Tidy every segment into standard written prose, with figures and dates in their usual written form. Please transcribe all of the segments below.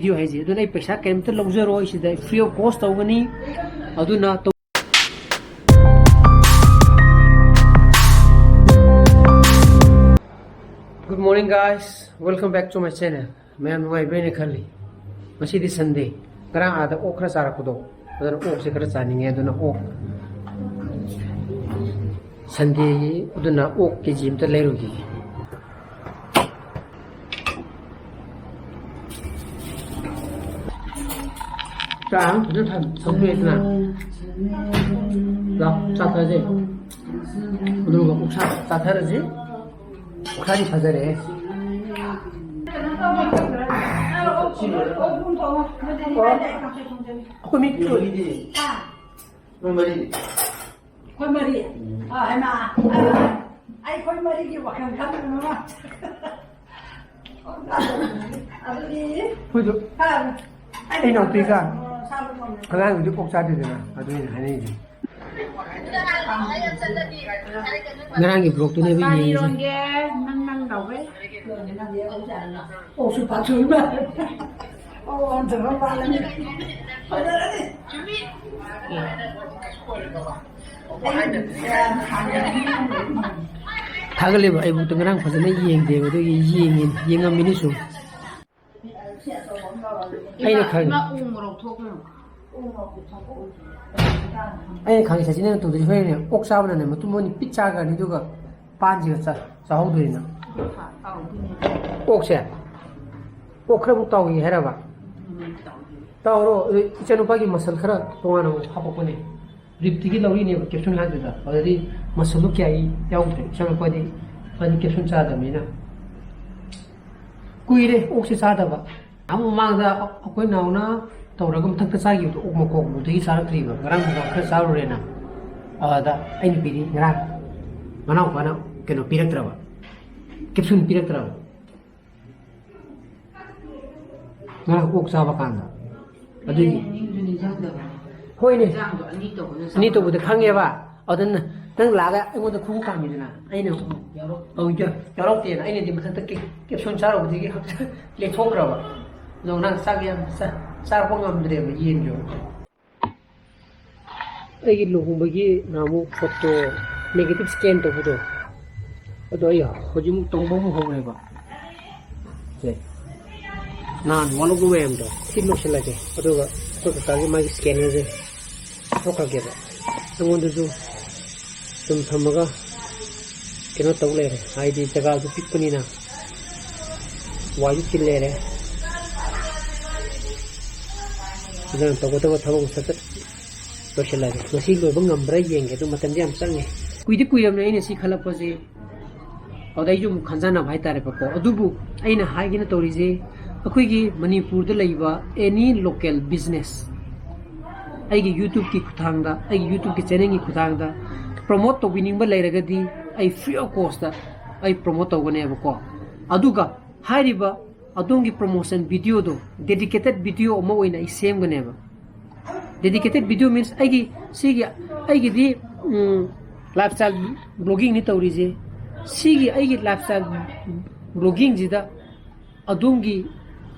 video hai ji aduna paisa kaimta lawzaro isida free of cost tawgani aduna Good morning guys, welcome back to my channel. Main my brain khali masi di Sunday karang ada okra sara kudo aduna ok se kara chani nge aduna ok Sunday aduna ok ke jim ta leru gi Trang, nó thành sống nguyệt nè Đó, sao thế gì? Đừng có cũng sao thế là gì? Khá đi phải đấy Aku mikir ini Kau mari Kau mari em à Ai kau mari dia bukan kamu mama Apa ni? Pujuk Ai nào tùy cả 그냥 이제 꼭 자야 되잖아. 나도 아니지. 나랑이 브록도 내비 얘기. 이런 게 낭낭 나오게. 옷을 받쳐봐. 들어봐. 준비. 다글리 봐. 이거 동그랑 버전에 이행돼. 그래도 이행하면 좀. 아이네 강. 아이네 강이 사진에는 또 되게 옥 사오는 뭐 뚜머니 삐짜가 아니도가 반지가 싸우더이나. 옥새. 옥 그럼 따오기 해라 봐. 따오로 이제는 바기 머슬 khara 동안은 하고보네. 립티기 나오리네 캡슐 하드다. 어디 머슬로 끼이 야우데. 저는 거기 아니 캡슐 짜다미나. 꾸이래 옥새 사다 봐. 아무 망다 아코이 나오나 तौरगम तक चागी तो okay मको मुदगी सारा क्रीबा गराम मुगा खर सारो रेना आदा आइन पिरी गरा मनाव बना केनो पिरक्त्रवा केप्सुन पिरक्त्रवा गरा ओक साबा कांदा अदुई होइने अनि तो बुद खांगेबा अदन नंग लागा अगोद खुंग कामिदना आइने यारो तेना आइने दि मथक केप्सुन सारो बुदगी ले थोक्रवा नोना सागियम ꯆꯥꯔꯛꯄ ꯉꯝꯗ꯭ꯔꯦꯕ ꯌꯦꯟꯖꯨ ꯑꯩꯒꯤ ꯂꯨꯍꯣꯡꯕꯒꯤ ꯅꯍꯥꯟꯃꯨꯛ ꯐꯣꯇꯣ ꯅꯦꯒꯦꯇꯤꯚ ꯁ꯭ꯀꯦꯟ ꯇꯧꯕꯗꯣ ꯑꯗꯣ ꯑꯩ ꯍꯧꯖꯤꯛꯃꯨꯛ ꯇꯧꯕ ꯑꯃꯨꯛ ꯍꯧꯔꯦꯕ ꯁꯦ ꯅꯍꯥꯟ ꯋꯥꯠꯍꯧꯕ ꯃꯌꯥꯝꯗꯣ ꯁꯤ ꯂꯣꯏꯁꯤꯜꯂꯒꯦ ꯑꯗꯨꯒ ꯑꯩꯈꯣꯏ ꯀꯀꯥꯒꯤ ꯃꯥꯒꯤ ꯁ꯭ꯀꯦꯅꯔꯁꯦ ꯊꯣꯛꯈ꯭ꯔꯒꯦꯕ ꯑꯩꯉꯣꯟꯗꯁꯨ ꯁꯨꯝ ꯊꯝꯃꯒ ꯀꯩꯅꯣ ꯇꯧ ꯂꯩꯔꯦ ꯍꯥꯏꯗꯤ ꯖꯒꯥꯗꯨ ꯄꯤꯛꯄꯅꯤꯅ ꯋꯥꯏꯁꯨ ꯆꯤꯜ ꯂꯩꯔꯦ 이제는 또고또고 타고 서서 로실라게 머시 로봉 넘브라 yen게 또 마탄지 ям 짱게 꾸이디 꾸이엄네 이네 시 칼라포지 어다이 좀 간자나 바이타레 바고 어두부 아이나 하이기나 토리지 अखोइगी मणिपुर द लैबा एनी लोकल बिजनेस आइगी यूट्यूब की खुथांगदा आइगी यूट्यूब की चैनल की खुथांगदा प्रमोट तोबिनिंग लेरगदी आई फ्री ऑफ कॉस्ट आई प्रमोट तोगनेबको अदुगा हाइरिबा अदोंगी प्रमोशन वीडियो दो डेडिकेटेड वीडियो अमा ओइना इ सेमगनेबा डेडिकेटेड वीडियो मीन्स आइगी दी लाइफस्टाइल ब्लॉगिंग नि तौरिजे सिगी आइगी लाइफस्टाइल ब्लॉगिंग जिदा अदोंगी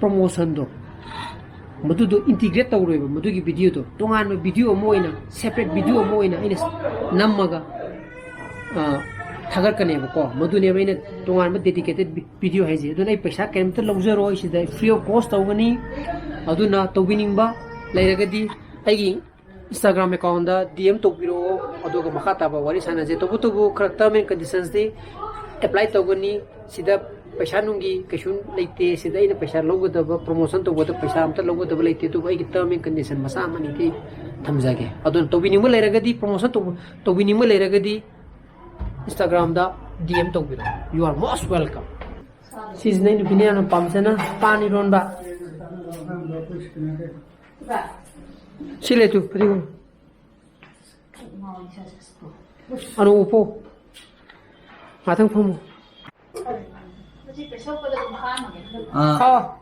प्रमोशन दो मदुदो इंटीग्रेट तौरेबा मदुगी वीडियो दो तोंगान वीडियो अमा ओइना सेपरेट वीडियो अमा ओइना इने नमगा थागर कनेबो को मदुने बैने तोंगान डेडिकेटेड वीडियो है जे दुनै पैसा केमत लौजरो इसिदा फ्री ऑफ कॉस्ट तौगनी अदुना तौबिनिंबा लैरगदी आइगी इंस्टाग्राम अकाउंट दा डीएम तौबिरो अदुगा मखा ताबा वारी सानाजे तबुतबु खर टर्म एंड कंडीशंस दे अप्लाई तौगनी सिदा पैसा नुंगी कैसुन लेते सिदा इन पैसा लौगदबा प्रमोशन तौबदा पैसा अमत लौगदबा लेते तो आइगी टर्म एंड कंडीशन मसा money they थमजागे अदुन तौबिनिंबा लैरगदी promotion तौबिनिंबा लैरगदी Instagram da DM tawbiro. You are most welcome. Season ni pini ano pamsena pani ron ba. Sile tu prigo. Ano upo. Matang pomo. Ah.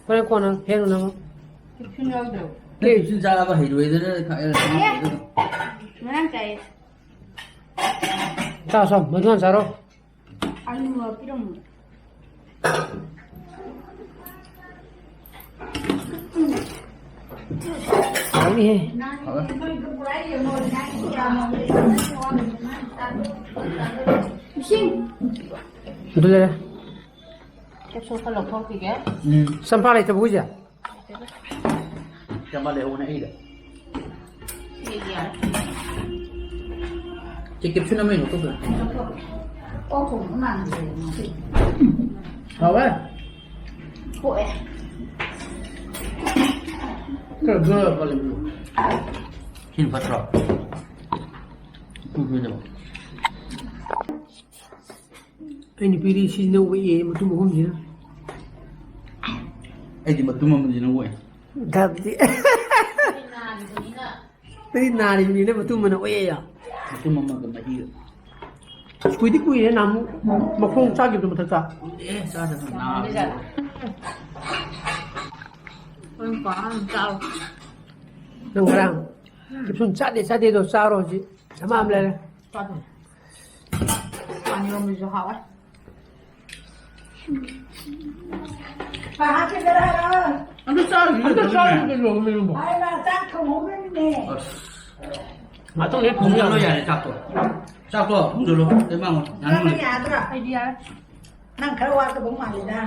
Pare ko na hero na mo. Ke sun jala ba hiru idar Manang cai. Sao mấy con sao đâu? Ăn mua cái đồng นี่ ดูเลย Cái số lộc không thì ghé. สัมภาระจะพูดจ้ะ Jangan balik orang ini dah. Gì vậy? Cekip sih namanya itu tuh. Ô khủng nó làm gì? Tahu kan? Bụi. Kerja paling dulu. Sini patro. Tunggu dulu. ไอ้นี่ปีนี้ซีโนเวย์มาตุ้มผมจีนะ Di batu mama di gue. ครับจีปีนี้นาดีนี่นะมาตุ้มมันเอาเอ้ยอ่ะ Batu mama gambar dia. คุยที่คุยเนี่ยน้ำมาคงชาเก็บตัวมาทักษะ Saya dah kenal. Không có sao. นั่งกลางเก็บส่วนชาเด็ดตัวซาโรจีทำอะไรเลย Cho rồi. Bao nhiêu mình cho họ ấy. Bà cái đó đó. Anda cari. Anda cari belum. Ai là chắc không uống cái này. Atau lihat Kamu punya dulu ya, satu. Satu, kamu dulu. Emang, Nó nganu. cái nhà tôi rồi. Ai đi à? Năng khởi qua tôi cũng mà gì đó.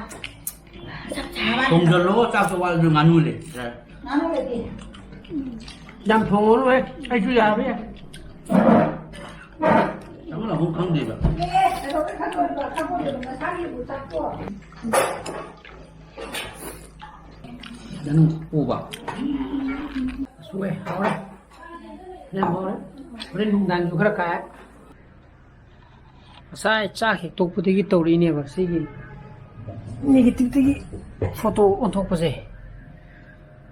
Kamu dulu satu wal nganu le. Nó nói là gì? yang thong luôn ấy, ai chú già bây giờ. Kamu lah kamu di ba. Ê, rồi cái khăn rồi khăn rồi mà sáng đi buổi sáng rồi. Nganu uba. Suwe, hao đấy. Nên hao đấy. Nên nung đàn juga kaya. Saya cak itu putih gitu ini apa sih? Negatif tadi foto untuk apa sih?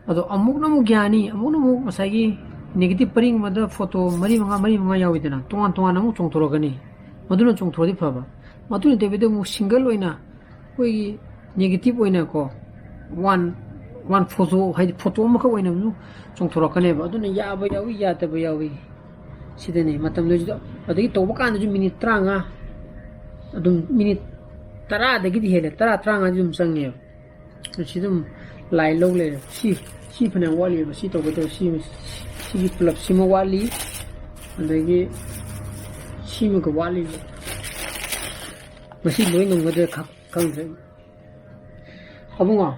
Atau amuk namu Yaani, amuk namu masagi negatif pering mada foto mari manga ya itu na. Tuan namu cong toro gani. Maduna cong toro di apa? Maduna tapi mu single oina. Koi negatif oina ko. One photo hai photo maka oina mu cong toro gani ba. Aduna ya ba yawi ya ta ba yawi. Sidani matam lo jido. Adagi toba kan ju minit tranga. Adum minit tara dagi di hele tara tranga jum sange. Sidum lai lo le si phana wali ba si to to si club si mo wali adagi si mo ko wali masi loi nong ga de khang se abunga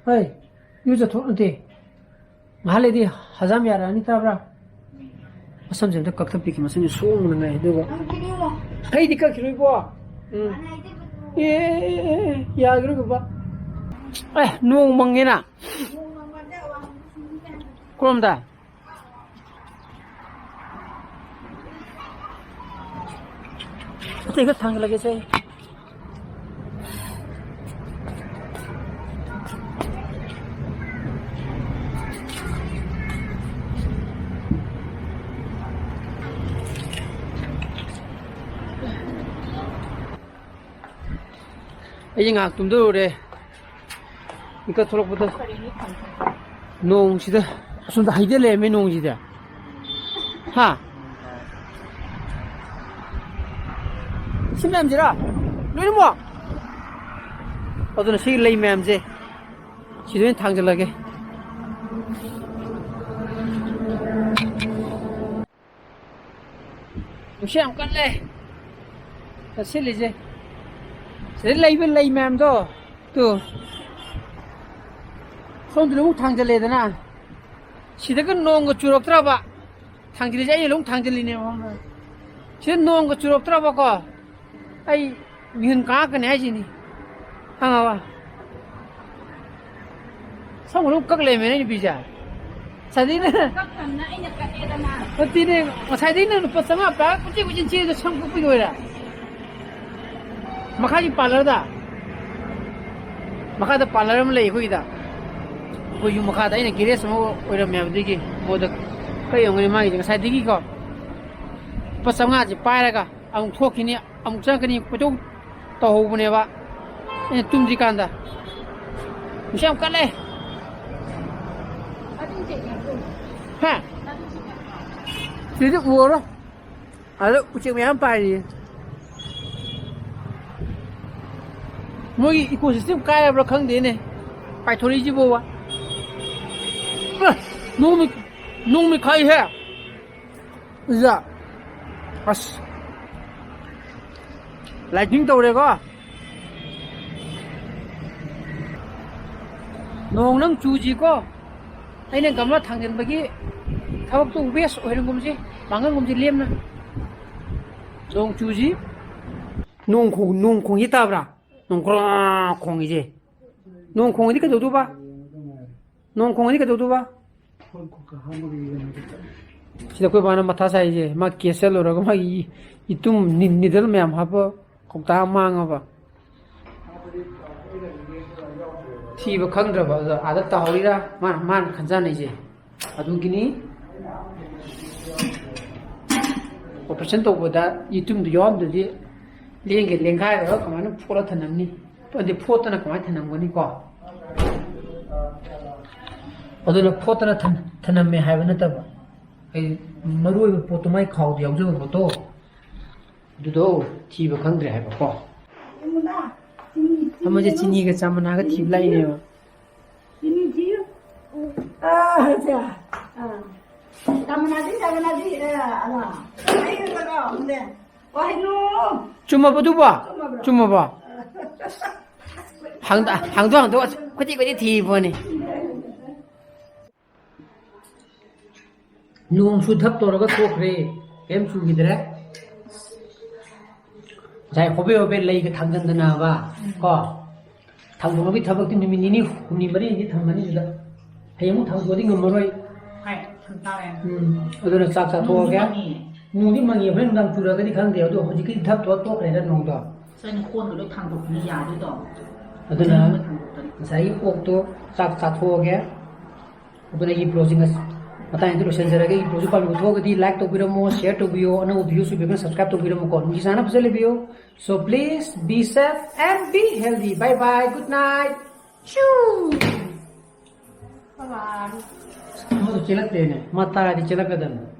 hey yu ja thon te mahale di hazam yara ni tabra asam jam da kakta pi ki masin song na ngai do Ăn cái điêu rồi. hey di ka kiroi bo Anh này tiếp tục. ya gru ba nuong mangena Mua mà đeo ăn. krom da 이거 당글하게 돼. 이제 악tum도 그래. 이거 થોડોક 농지다. 무슨 하이델레메 농지다. 하. 심남지라. 너는 뭐? 어떤 시 레이 맴제. 지도엔 당절하게. 시험 끝내. 자, 실리지. 레이블 레이 맴도 또 손들고 당절해야 되나? 시대가 놓은 거 줄었더라봐. 당절이지 아니 롱 당절이네. 지금 놓은 거 줄었더라봐. 아이 미흔 까까네 하지니. 항아와. 성으로 깎으려면 비자. 사디는 Cầm nãy nhập cạnh em mà. 어디는 사디는 버스가 봐. 꾸지꾸지 지에도 성국 비고라. 막하지 빨라다. 막하다 빨라면 레이 거기다. 거기 막하다 이네 길에서 뭐 오려면 되기 뭐도 그 영혼이 많이 되가 사디기고. 버스가 지 빠라가 아무 토키니 아무 장그니 그쪽 또 호분해 봐. 에 tum지 간다. 시험 갈래. Ha. Chứ được mua đó. À lúc chuyện mấy bài gì. Mỗi ecosystem cái là không đến này. Phải thôi đi chứ vô à. nung mi khai he dạ as lighting tàu đây có nong nang chu ji ko ai nên cầm nó thằng đến bagi thao tu bes oi nang gum ji mangang gum ji lem na nong chu ji nong khong hi ta bra nong khong ji nong khong di ka du ba nong khong di ka du ba sida koi bana matha sai je ma kesel ora ma itum nidal mem haba kokta mang ba thi ba khang dra ba ada ta hori ra man khanja nei je adu gini operation to boda itum du yom du di lenge lengai ra ka man phola thanam ni ade photo na ka ma thanam gani ko aduna photo na thanam me hai ba na ta ba ai maroi ba photo mai khau di yaw jo photo du do thi ba khang dre hai ba ko हम मुझे चीनी का चामना का थीबला ही नहीं हो Ini dia. Aja. Tamana di, ala. Ayo kalau, mende. Wah nu. cuma ba hàng do có chị thì vừa này nuông su thấp to cái thuốc re em su gì đấy giải khó bê lấy cái thằng dân nào và có thằng nó bị thằng cái mình ní mình mới đi thằng mình đi đó hay muốn thằng của đi ngầm rồi hay thằng tao em ở đây là sạc thua cái nuông đi mà nhiều mấy đang chura cái đi khang đều đó chỉ cái thấp to cái đó nuông đó cho nên khuôn của đôi thằng của mình già đôi đó ở đây là saya waktu sạc thua cái ở đây là closing mata introduction jara cái project palu thua cái đi like to video share to video and video so you can subscribe to video ko ni sana pasal video so please be safe and be healthy bye bye good night shoo bye bye mau celak deh mata di celak kan